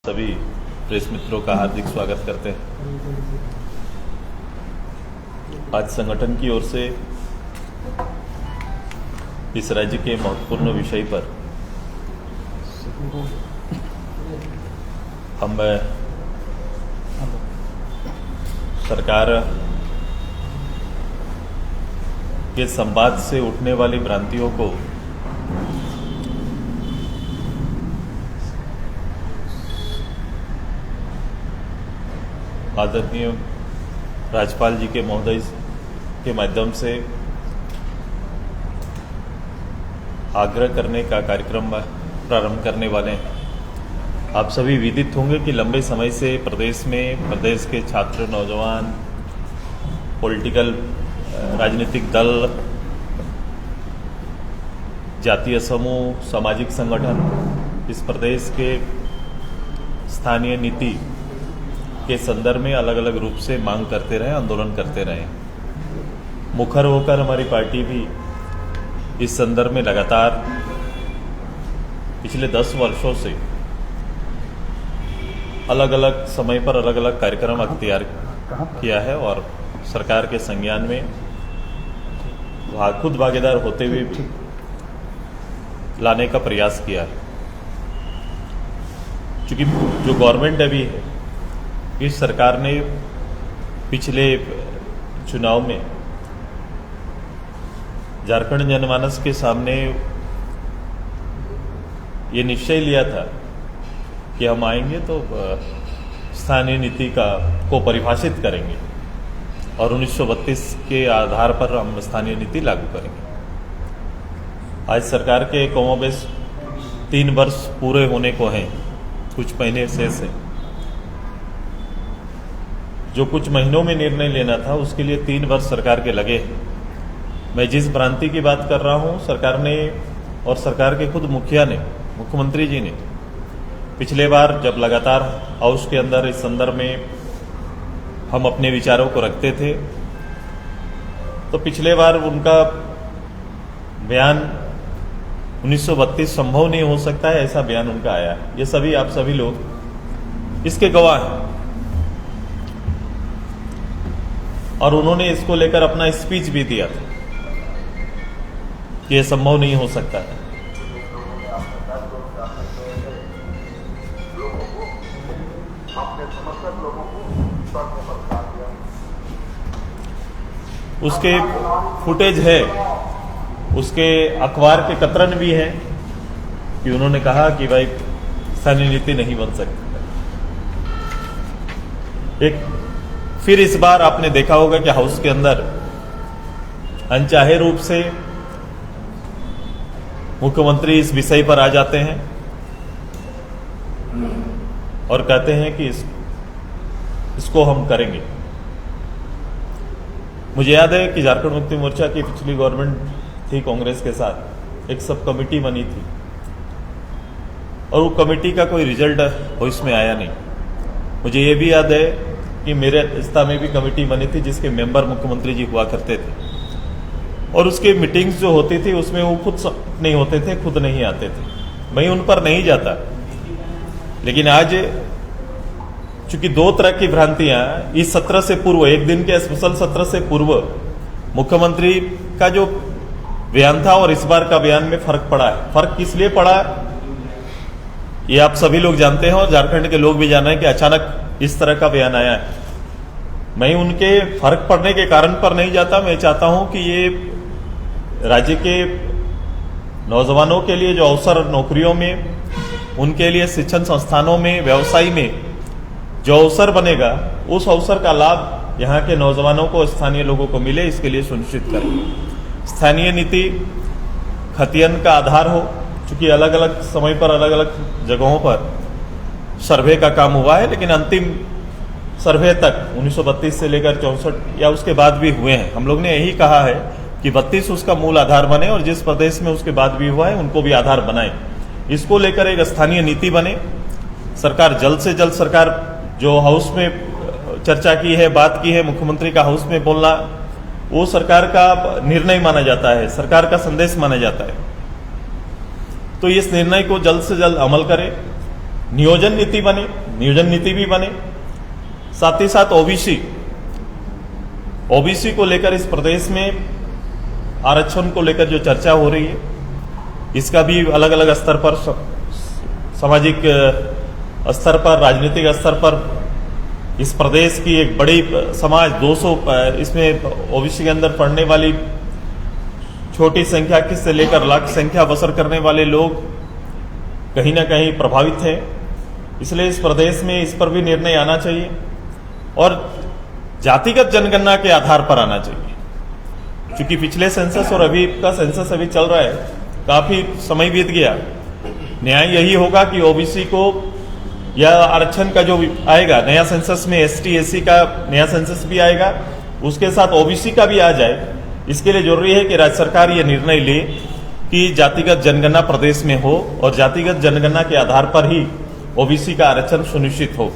सभी प्रेस मित्रों का हार्दिक स्वागत करते हैं। आज संगठन की ओर से इस राज्य के महत्वपूर्ण विषय पर हम सरकार के संवाद से उठने वाली भ्रांतियों को आदरणीय राज्यपाल जी के महोदय के माध्यम से आग्रह करने का कार्यक्रम प्रारंभ करने वाले हैं। आप सभी विदित होंगे कि लंबे समय से प्रदेश के छात्र, नौजवान, पॉलिटिकल राजनीतिक दल, जातीय समूह, सामाजिक संगठन इस प्रदेश के स्थानीय नीति के संदर्भ में अलग अलग रूप से मांग करते रहे, आंदोलन करते रहे। मुखर होकर हमारी पार्टी भी इस संदर्भ में लगातार पिछले 10 वर्षों से अलग अलग समय पर अलग अलग कार्यक्रम अख्तियार किया है और सरकार के संज्ञान में खुद भागीदार होते हुए भी लाने का प्रयास किया है। क्योंकि जो गवर्नमेंट अभी है, इस सरकार ने पिछले चुनाव में झारखंड जनमानस के सामने ये निश्चय लिया था कि हम आएंगे तो स्थानीय नीति को परिभाषित करेंगे और 1932 के आधार पर हम स्थानीय नीति लागू करेंगे। आज सरकार के कमोबेश 3 वर्ष पूरे होने को हैं, कुछ महीने शेष है। जो कुछ महीनों में निर्णय लेना था उसके लिए 3 वर्ष सरकार के लगे हैं। मैं जिस भ्रांति की बात कर रहा हूं, सरकार ने और सरकार के खुद मुखिया ने, मुख्यमंत्री जी ने पिछले बार जब लगातार हाउस के अंदर इस संदर्भ में हम अपने विचारों को रखते थे, तो पिछले बार उनका बयान 1932 संभव नहीं हो सकता है, ऐसा बयान उनका आया है। ये सभी आप सभी लोग इसके गवाह हैं। और उन्होंने इसको लेकर अपना स्पीच भी दिया था कि यह संभव नहीं हो सकता है। उसके फुटेज है, उसके अखबार के कतरन भी है कि उन्होंने कहा कि भाई स्थानीय नीति नहीं बन सकती। फिर इस बार आपने देखा होगा कि हाउस के अंदर अनचाहे रूप से मुख्यमंत्री इस विषय पर आ जाते हैं और कहते हैं कि इसको हम करेंगे। मुझे याद है कि झारखंड मुक्ति मोर्चा की पिछली गवर्नमेंट थी, कांग्रेस के साथ एक सब कमेटी बनी थी और वो कमेटी का कोई रिजल्ट हाउस में आया नहीं। मुझे ये भी याद है कि मेरे रिश्ता में भी कमेटी बनी थी जिसके मेंबर मुख्यमंत्री जी हुआ करते थे और उसकी मीटिंग्स जो होती थी उसमें वो खुद नहीं होते थे, खुद नहीं आते थे। मैं उन पर नहीं जाता। लेकिन आज चूंकि 2 तरह की भ्रांतियां इस सत्र से पूर्व, एक दिन के स्पेशल सत्र से पूर्व मुख्यमंत्री का जो बयान था और इस बार का बयान में फर्क पड़ा है। फर्क किस लिए पड़ा ये आप सभी लोग जानते हैं और झारखंड के लोग भी जान रहे हैं कि अचानक इस तरह का बयान आया है। मैं उनके फर्क पड़ने के कारण पर नहीं जाता। मैं चाहता हूं कि ये राज्य के नौजवानों के लिए जो अवसर नौकरियों में, उनके लिए शिक्षण संस्थानों में, व्यवसाय में जो अवसर बनेगा, उस अवसर का लाभ यहाँ के नौजवानों को, स्थानीय लोगों को मिले, इसके लिए सुनिश्चित करें। स्थानीय नीति खतियन का आधार हो। चूंकि अलग अलग समय पर अलग अलग जगहों पर सर्वे का काम हुआ है, लेकिन अंतिम सर्वे तक 1932 से लेकर 64 या उसके बाद भी हुए हैं। हम लोग ने यही कहा है कि 32 उसका मूल आधार बने और जिस प्रदेश में उसके बाद भी हुआ है उनको भी आधार बनाए। इसको लेकर एक स्थानीय नीति बने। सरकार जल्द से जल्द, सरकार जो हाउस में चर्चा की है, बात की है, मुख्यमंत्री का हाउस में बोलना, वो सरकार का निर्णय माना जाता है, सरकार का संदेश माना जाता है। तो इस निर्णय को जल्द से जल्द अमल करें नियोजन नीति बने, नियोजन नीति भी बने, साथ ही साथ ओबीसी को लेकर इस प्रदेश में आरक्षण को लेकर जो चर्चा हो रही है, इसका भी अलग अलग स्तर पर, सामाजिक स्तर पर, राजनीतिक स्तर पर इस प्रदेश की एक बड़ी समाज 200 इसमें ओबीसी के अंदर पढ़ने वाली छोटी संख्या से लेकर लाख संख्या बसर करने वाले लोग कहीं ना कहीं प्रभावित हैं। इसलिए इस प्रदेश में इस पर भी निर्णय आना चाहिए और जातिगत जनगणना के आधार पर आना चाहिए। क्योंकि पिछले सेंसस और अभी का सेंसस अभी चल रहा है, काफी समय बीत गया। न्याय यही होगा कि ओबीसी को या आरक्षण का जो आएगा नया सेंसस में, एसटी एससी का नया सेंसस भी आएगा, उसके साथ ओबीसी का भी आ जाए। इसके लिए जरूरी है कि राज्य सरकार ये निर्णय ले कि जातिगत जनगणना प्रदेश में हो और जातिगत जनगणना के आधार पर ही ओबीसी का आरक्षण सुनिश्चित हो।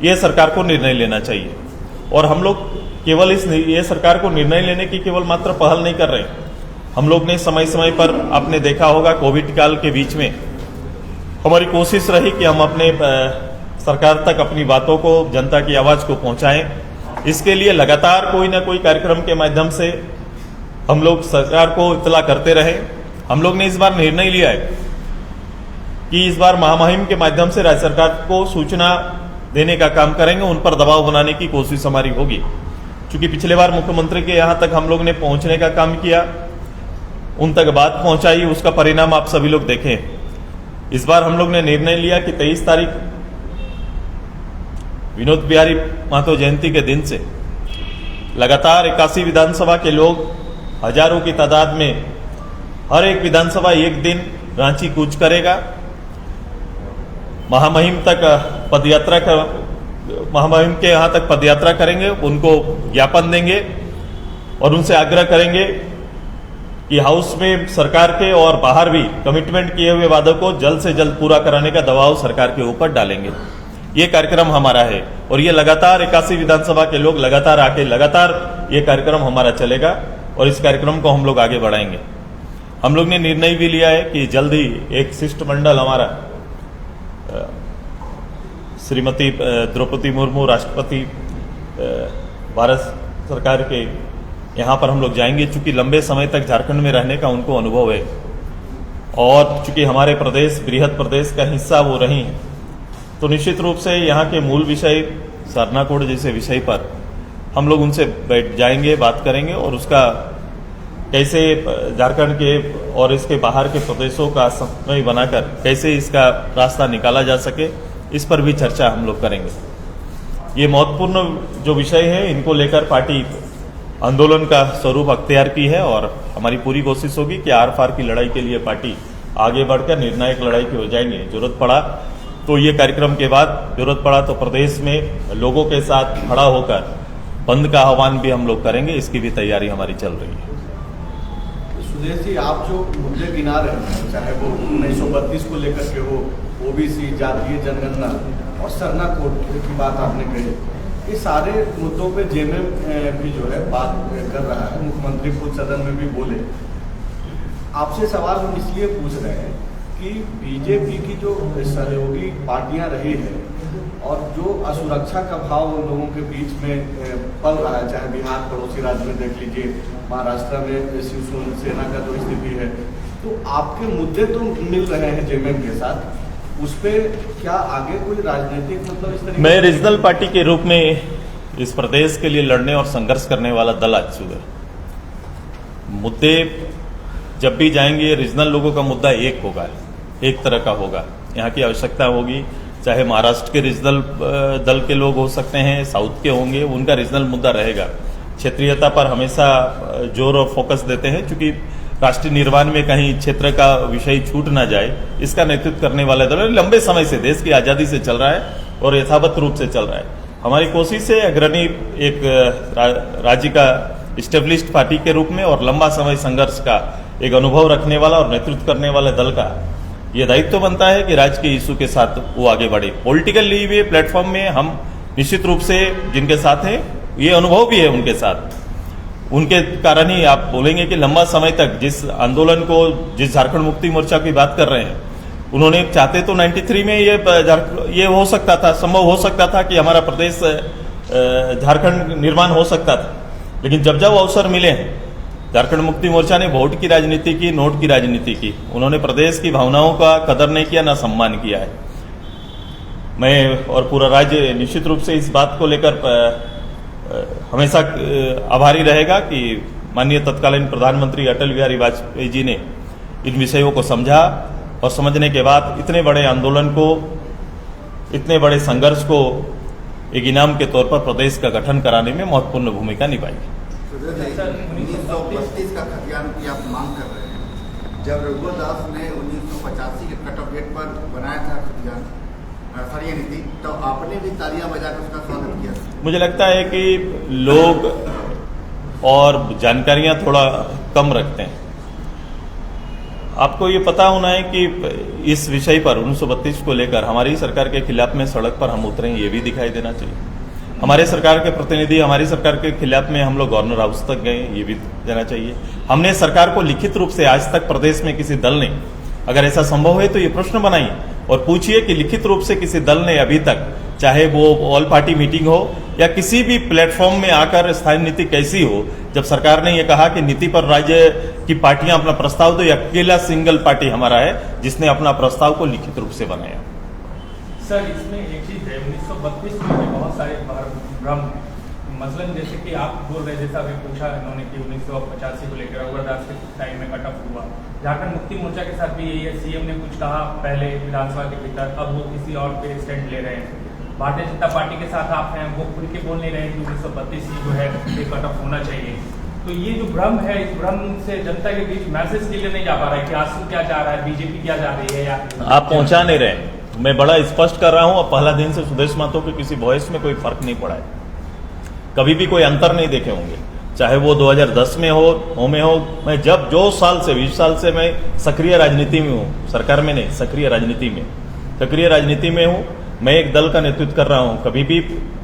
यह सरकार को निर्णय लेना चाहिए और हम लोग केवल ये सरकार को निर्णय लेने की केवल मात्र पहल नहीं कर रहे। हम लोग ने समय समय पर आपने देखा होगा कोविड काल के बीच में हमारी कोशिश रही कि हम अपने सरकार तक अपनी बातों को, जनता की आवाज को पहुंचाएं। इसके लिए लगातार कोई ना कोई कार्यक्रम के माध्यम से हम लोग सरकार को इत्तला करते रहे। हम लोग ने इस बार निर्णय लिया है कि इस बार महामहिम के माध्यम से राज्य सरकार को सूचना देने का काम करेंगे, उन पर दबाव बनाने की कोशिश हमारी होगी। क्योंकि पिछले बार मुख्यमंत्री के यहां तक हम लोग ने पहुंचने का काम किया, उन तक बात पहुंचाई, उसका परिणाम आप सभी लोग देखें। इस बार हम लोग ने निर्णय लिया कि 23 तारीख विनोद बिहारी महतो जयंती के दिन से लगातार 81 विधानसभा के लोग हजारों की तादाद में हर एक विधानसभा एक दिन रांची कूच करेगा। महामहिम तक पदयात्रा महामहिम के यहां तक पदयात्रा करेंगे, उनको ज्ञापन देंगे और उनसे आग्रह करेंगे कि हाउस में सरकार के और बाहर भी कमिटमेंट किए हुए वादों को जल्द से जल्द पूरा कराने का दबाव सरकार के ऊपर डालेंगे। ये कार्यक्रम हमारा है और ये लगातार 81 विधानसभा के लोग लगातार आके लगातार ये कार्यक्रम हमारा चलेगा और इस कार्यक्रम को हम लोग आगे बढ़ाएंगे। हम लोग ने निर्णय भी लिया है कि जल्द ही एक शिष्टमंडल हमारा श्रीमती द्रौपदी मुर्मू राष्ट्रपति भारत सरकार के यहाँ पर हम लोग जाएंगे। चूंकि लंबे समय तक झारखंड में रहने का उनको अनुभव है और चूंकि हमारे प्रदेश बृहद प्रदेश का हिस्सा वो रही हैं, तो निश्चित रूप से यहाँ के मूल विषय सरना कोड जैसे विषय पर हम लोग उनसे बैठ जाएंगे, बात करेंगे और उसका कैसे झारखंड के और इसके बाहर के प्रदेशों का समन्वय बनाकर कैसे इसका रास्ता निकाला जा सके, इस पर भी चर्चा हम लोग करेंगे। ये महत्वपूर्ण जो विषय है, इनको लेकर पार्टी आंदोलन का स्वरूप अख्तियार की है और हमारी पूरी कोशिश होगी कि आर पार की लड़ाई के लिए पार्टी आगे बढ़कर निर्णायक लड़ाई की हो जाएंगे। जरूरत पड़ा तो ये कार्यक्रम के बाद जरूरत पड़ा तो प्रदेश में लोगों के साथ खड़ा होकर बंद का आह्वान भी हम लोग करेंगे। इसकी भी तैयारी हमारी चल रही है। सुदेश जी, आप जो मुद्दे गिना रहे हैं, चाहे वो 1932 को लेकर के हो, ओबीसी, जातीय जनगणना और सरना कोड की बात आपने कही, ये सारे मुद्दों पे जेएमएम भी जो है बात कर रहा है। मुख्यमंत्री खुद सदन में भी बोले। आपसे सवाल हम इसलिए पूछ रहे हैं कि बीजेपी की जो सहयोगी पार्टियां रही है और जो असुरक्षा का भाव लोगों के बीच में पल रहा है, चाहे बिहार पड़ोसी राज्य में देख लीजिए, महाराष्ट्र में शिवसेना का जो स्थिति है, तो आपके मुद्दे तो मिल रहे हैं जेएमएम के साथ, उस पे क्या आगे कोई राजनीतिक मतलब इस तरीके? मैं रीजनल पार्टी के रूप में इस प्रदेश के लिए लड़ने और संघर्ष करने वाला दल आज सुबह, मुद्दे जब भी जाएंगे रीजनल लोगों का मुद्दा एक होगा, एक तरह का होगा। यहाँ की आवश्यकता होगी, चाहे महाराष्ट्र के रीजनल दल के लोग हो सकते हैं, साउथ के होंगे, उनका रीजनल मुद्दा रहेगा। क्षेत्रीयता पर हमेशा जोर और फोकस देते हैं, क्योंकि राष्ट्रीय निर्माण में कहीं क्षेत्र का विषय छूट ना जाए, इसका नेतृत्व करने वाला दल लंबे समय से देश की आजादी से चल रहा है और यथावत रूप से चल रहा है। हमारी कोशिश है अग्रणी एक राज्य का इस्टेब्लिश्ड पार्टी के रूप में और लंबा समय संघर्ष का एक अनुभव रखने वाला और नेतृत्व करने वाले दल का ये दायित्व बनता है कि राज्य के इशू के साथ वो आगे बढ़े। पॉलिटिकल लीव प्लेटफॉर्म में हम निश्चित रूप से जिनके साथ हैं, ये अनुभव भी है उनके साथ, उनके कारण ही आप बोलेंगे कि लंबा समय तक जिस आंदोलन को, जिस झारखंड मुक्ति मोर्चा की बात कर रहे हैं, उन्होंने चाहते तो 93 में ये हो सकता था, संभव हो सकता था कि हमारा प्रदेश झारखंड निर्माण हो सकता था, लेकिन जब जब अवसर मिले हैं झारखंड मुक्ति मोर्चा ने वोट की राजनीति की, नोट की राजनीति की। उन्होंने प्रदेश की भावनाओं का कदर नहीं किया, ना सम्मान किया है। मैं और पूरा राज्य निश्चित रूप से इस बात को लेकर हमेशा आभारी रहेगा कि माननीय तत्कालीन प्रधानमंत्री अटल बिहारी वाजपेयी जी ने इन विषयों को समझा और समझने के बाद इतने बड़े आंदोलन को, इतने बड़े संघर्ष को एक इनाम के तौर पर प्रदेश का गठन कराने में महत्वपूर्ण भूमिका निभाई। 1932 का खतियान की आप मांग कर रहे हैं, जब रघुवर दास ने 1985 के कट ऑफ डेट पर बनाया था खतियान सरिया नीति, तो आपने भी तालियां बजाकर उसका स्वागत किया। मुझे लगता है कि लोग और जानकारियां थोड़ा कम रखते हैं। आपको ये पता होना है कि इस विषय पर 1932 को लेकर हमारी सरकार के खिलाफ में सड़क पर हम उतरे, ये भी दिखाई देना चाहिए। हमारे सरकार के प्रतिनिधि हमारी सरकार के खिलाफ में हम लोग गवर्नर हाउस तक गए, ये भी देना चाहिए। हमने सरकार को लिखित रूप से आज तक प्रदेश में किसी दल ने, अगर ऐसा संभव है तो ये प्रश्न बनाइए और पूछिए कि लिखित रूप से किसी दल ने अभी तक, चाहे वो ऑल पार्टी मीटिंग हो या किसी भी प्लेटफॉर्म में आकर स्थानीय नीति कैसी हो, जब सरकार ने ये कहा कि नीति पर राज्य की पार्टियां अपना प्रस्ताव दो, अकेला सिंगल पार्टी हमारा है जिसने अपना प्रस्ताव को लिखित रूप से बनाया। सर, इसमें एक चीज है, 1932 में बहुत सारे भ्रम, मसलन जैसे कि आप बोल रहे, जैसा अभी पूछा इन्होंने कि 1985 को लेकर रघुवर दास के टाइम में कट ऑफ हुआ। झारखंड मुक्ति मोर्चा के साथ भी यही है, सीएम ने कुछ कहा पहले विधानसभा के भीतर, अब वो किसी और पे स्टैंड ले रहे हैं। भारतीय जनता पार्टी के साथ आप हैं, वो खुल के बोल नहीं रहे हैं कि 1932 जो है ये कट ऑफ होना चाहिए। तो ये जो भ्रम है, इस भ्रम से जनता के बीच मैसेज के लिए नहीं जा पा रहा है कि आंसू क्या चाह रहा है, बीजेपी क्या चाह रही है, या आप पहुंचा नहीं रहे। मैं बड़ा स्पष्ट कर रहा हूं, अब पहला दिन से सुदेश महतो के किसी वॉइस में कोई फर्क नहीं पड़ा है, कभी भी कोई अंतर नहीं देखे होंगे, चाहे वो 2010 में हो में हो। मैं जब जो साल से 20 साल से मैं सक्रिय राजनीति में हूँ, सरकार में नहीं, सक्रिय राजनीति में हूँ। मैं एक दल का नेतृत्व कर रहा हूँ, कभी भी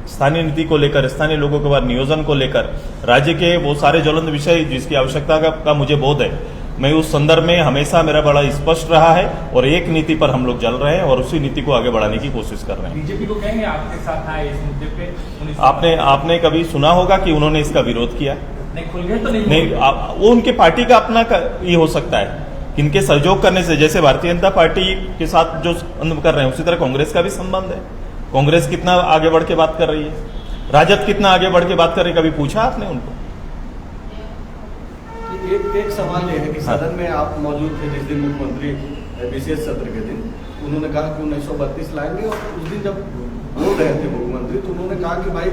स्थानीय नीति को लेकर, स्थानीय लोगों के बाद नियोजन को लेकर, राज्य के वो सारे ज्वलंत विषय जिसकी आवश्यकता का मुझे बोध है, मैं उस संदर्भ में हमेशा मेरा बड़ा स्पष्ट रहा है और एक नीति पर हम लोग चल रहे हैं और उसी नीति को आगे बढ़ाने की कोशिश कर रहे हैं। बीजेपी को कहेंगे आपके साथ आए इस मुद्दे पे? आपने कभी सुना होगा कि उन्होंने इसका विरोध किया? नहीं, खुल गए तो नहीं। वो उनके पार्टी का अपना ये हो सकता है, इनके सहयोग करने से, जैसे भारतीय जनता पार्टी के साथ जो कर रहे हैं उसी तरह कांग्रेस का भी संबंध है। कांग्रेस कितना आगे बढ़ के बात कर रही है, राजद कितना आगे बढ़ के बात कर रही है, कभी पूछा आपने उनको? एक सवाल ये है कि सदन में आप मौजूद थे जिस दिन मुख्यमंत्री विशेष सत्र के दिन उन्होंने कहा कि 1932 लाएंगे, और उस दिन जब बोल रहे थे मुख्यमंत्री तो उन्होंने कहा कि भाई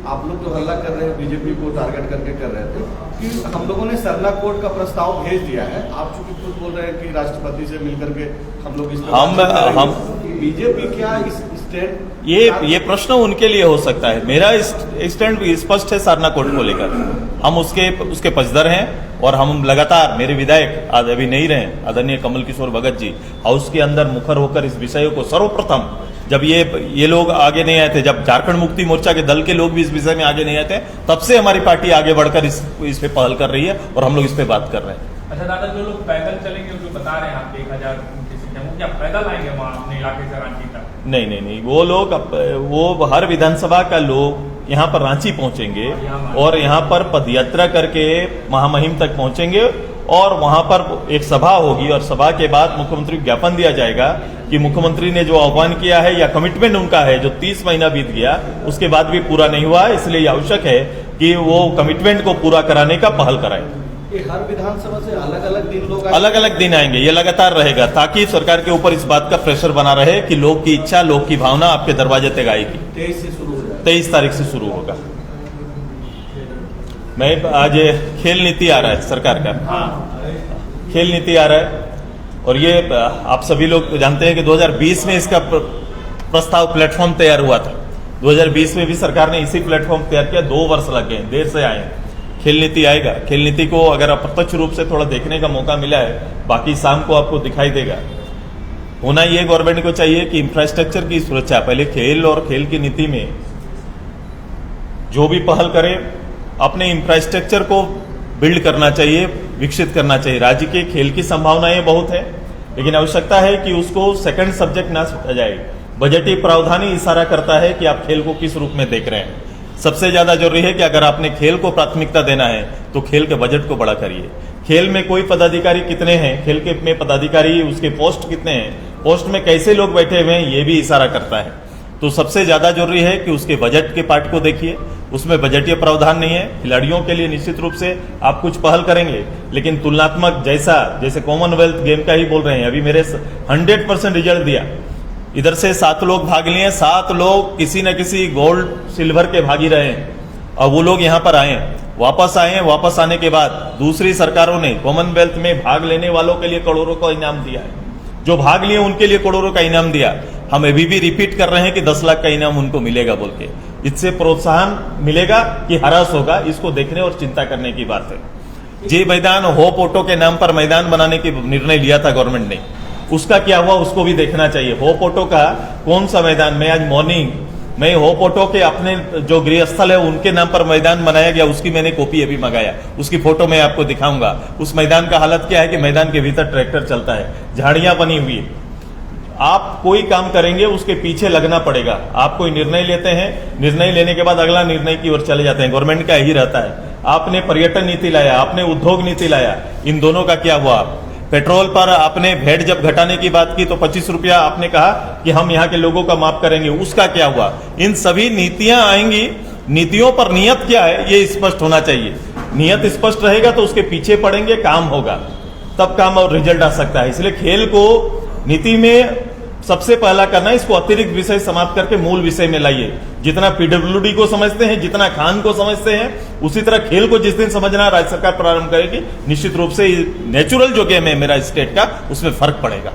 आप लोग तो हल्ला कर रहे हैं, बीजेपी को टारगेट करके कर रहे थे, कि हम लोगों ने सरना कोड का प्रस्ताव भेज दिया है। आप चूंकि खुद बोल रहे हैं कि राष्ट्रपति से मिलकर के हम लोग इस बीजेपी क्या इस स्टैंड, ये प्रश्न उनके लिए हो सकता है। मेरा स्टैंड स्पष्ट है सरना कोड को लेकर, हम उसके पक्षधर हैं और हम लगातार, मेरे विधायक आज अभी नहीं रहे, आदरणीय कमल किशोर भगत जी हाउस के अंदर मुखर होकर इस विषय को सर्वप्रथम, जब ये लोग आगे नहीं आए थे, जब झारखंड मुक्ति मोर्चा के दल के लोग भी इस विषय में आगे नहीं आए थे, तब से हमारी पार्टी आगे बढ़कर इस पे पहल कर रही है और हम लोग इस पे बात कर रहे हैं। अच्छा दादा, जो लोग पैदल चलेंगे, जो बता रहे हैं आप 1000 की संख्या, वो क्या पैदल आएंगे वहाँ अपने इलाके से रांची तक? नहीं, वो लोग, वो हर विधानसभा का लोग यहाँ पर रांची पहुंचेंगे और यहाँ पर पदयात्रा करके महामहिम तक पहुंचेंगे और वहां पर एक सभा होगी और सभा के बाद मुख्यमंत्री को ज्ञापन दिया जाएगा कि मुख्यमंत्री ने जो आह्वान किया है या कमिटमेंट उनका है जो 30 महीना बीत गया उसके बाद भी पूरा नहीं हुआ, इसलिए आवश्यक है कि वो कमिटमेंट को पूरा कराने का पहल कराएं। ये हर विधानसभा से अलग अलग दिन आएंगे, ये लगातार रहेगा ताकि सरकार के ऊपर इस बात का प्रेशर बना रहे कि लोग की इच्छा, लोग की भावना आपके दरवाजे तक आएगी। 23 तारीख से शुरू होगा। मैं आज खेल नीति आ रहा है सरकार का, खेल नीति आ रहा है और ये आप सभी लोग जानते हैं कि 2020 में इसका प्रस्ताव प्लेटफॉर्म तैयार हुआ था। 2020 में भी सरकार ने इसी प्लेटफॉर्म तैयार किया, 2 वर्ष लग गए, देर से आए। खेल नीति आएगा, खेल नीति को अगर अप्रत्यक्ष रूप से थोड़ा देखने का मौका मिला है, बाकी शाम को आपको दिखाई देगा। होना ये गवर्नमेंट को चाहिए कि इंफ्रास्ट्रक्चर की सुरक्षा, पहले खेल और खेल की नीति में जो भी पहल करे अपने इंफ्रास्ट्रक्चर को बिल्ड करना चाहिए, विकसित करना चाहिए। राज्य के खेल की संभावनाएं बहुत है लेकिन आवश्यकता है कि उसको सेकंड सब्जेक्ट ना सोचा जाए। बजटीय प्रावधान ही इशारा करता है कि आप खेल को किस रूप में देख रहे हैं। सबसे ज्यादा जरूरी है कि अगर आपने खेल को प्राथमिकता देना है तो खेल के बजट को बड़ा करिए। खेल में कोई पदाधिकारी कितने हैं, खेल के में पदाधिकारी उसके पोस्ट कितने हैं, पोस्ट में कैसे लोग बैठे हुए हैं, ये भी इशारा करता है। तो सबसे ज्यादा जरूरी है कि उसके बजट के पार्ट को देखिए, उसमें बजटीय प्रावधान नहीं है। खिलाड़ियों के लिए निश्चित रूप से आप कुछ पहल करेंगे, लेकिन तुलनात्मक जैसे कॉमनवेल्थ गेम का ही बोल रहे हैं, अभी मेरे 100% रिजल्ट दिया। इधर से 7 लोग भाग लिए, 7 लोग किसी न किसी गोल्ड सिल्वर के भागी रहे हैं, और वो लोग यहाँ पर आए, वापस आए। वापस आने के बाद दूसरी सरकारों ने कॉमनवेल्थ में भाग लेने वालों के लिए करोड़ों का इनाम दिया है, जो भाग लिए उनके लिए करोड़ों का इनाम दिया। हम अभी भी रिपीट कर रहे हैं कि 10 लाख का इनाम उनको मिलेगा बोल के। इससे प्रोत्साहन मिलेगा कि हरास होगा, इसको देखने और चिंता करने की बात है। जे मैदान होप ऑटो के नाम पर मैदान बनाने की निर्णय लिया था गवर्नमेंट ने, उसका क्या हुआ उसको भी देखना चाहिए। होप ऑटो का कौन सा मैदान, मैं आज मॉर्निंग मैं होप ऑटो के अपने जो गृहस्थल है उनके नाम पर मैदान बनाया गया, उसकी मैंने कॉपी अभी मंगाया, उसकी फोटो मैं आपको दिखाऊंगा। उस मैदान का हालत क्या है कि मैदान के भीतर ट्रैक्टर चलता है, झाड़ियां बनी हुई है। आप कोई काम करेंगे उसके पीछे लगना पड़ेगा। आप कोई निर्णय लेते हैं, निर्णय लेने के बाद अगला निर्णय की ओर चले जाते हैं, गवर्नमेंट का यही रहता है। आपने पर्यटन नीति लाया, आपने उद्योग नीति लाया, इन दोनों का क्या हुआ? पेट्रोल पर आपने वैट जब घटाने की बात की तो 25 रुपया आपने कहा कि हम यहाँ के लोगों का माफ करेंगे, उसका क्या हुआ? इन सभी नीतियां आएंगी, नीतियों पर नियत क्या है ये स्पष्ट होना चाहिए। नियत स्पष्ट रहेगा तो उसके पीछे पड़ेंगे, काम होगा, तब काम और रिजल्ट आ सकता है। इसलिए खेल को नीति में सबसे पहला करना है, इसको अतिरिक्त विषय समाप्त करके मूल विषय में लाइए। जितना पीडब्ल्यूडी को समझते हैं, जितना खान को समझते हैं, उसी तरह खेल को जिस दिन समझना राज्य सरकार प्रारंभ करेगी, निश्चित रूप से नेचुरल जो गेम है मेरा स्टेट का, उसमें फर्क पड़ेगा।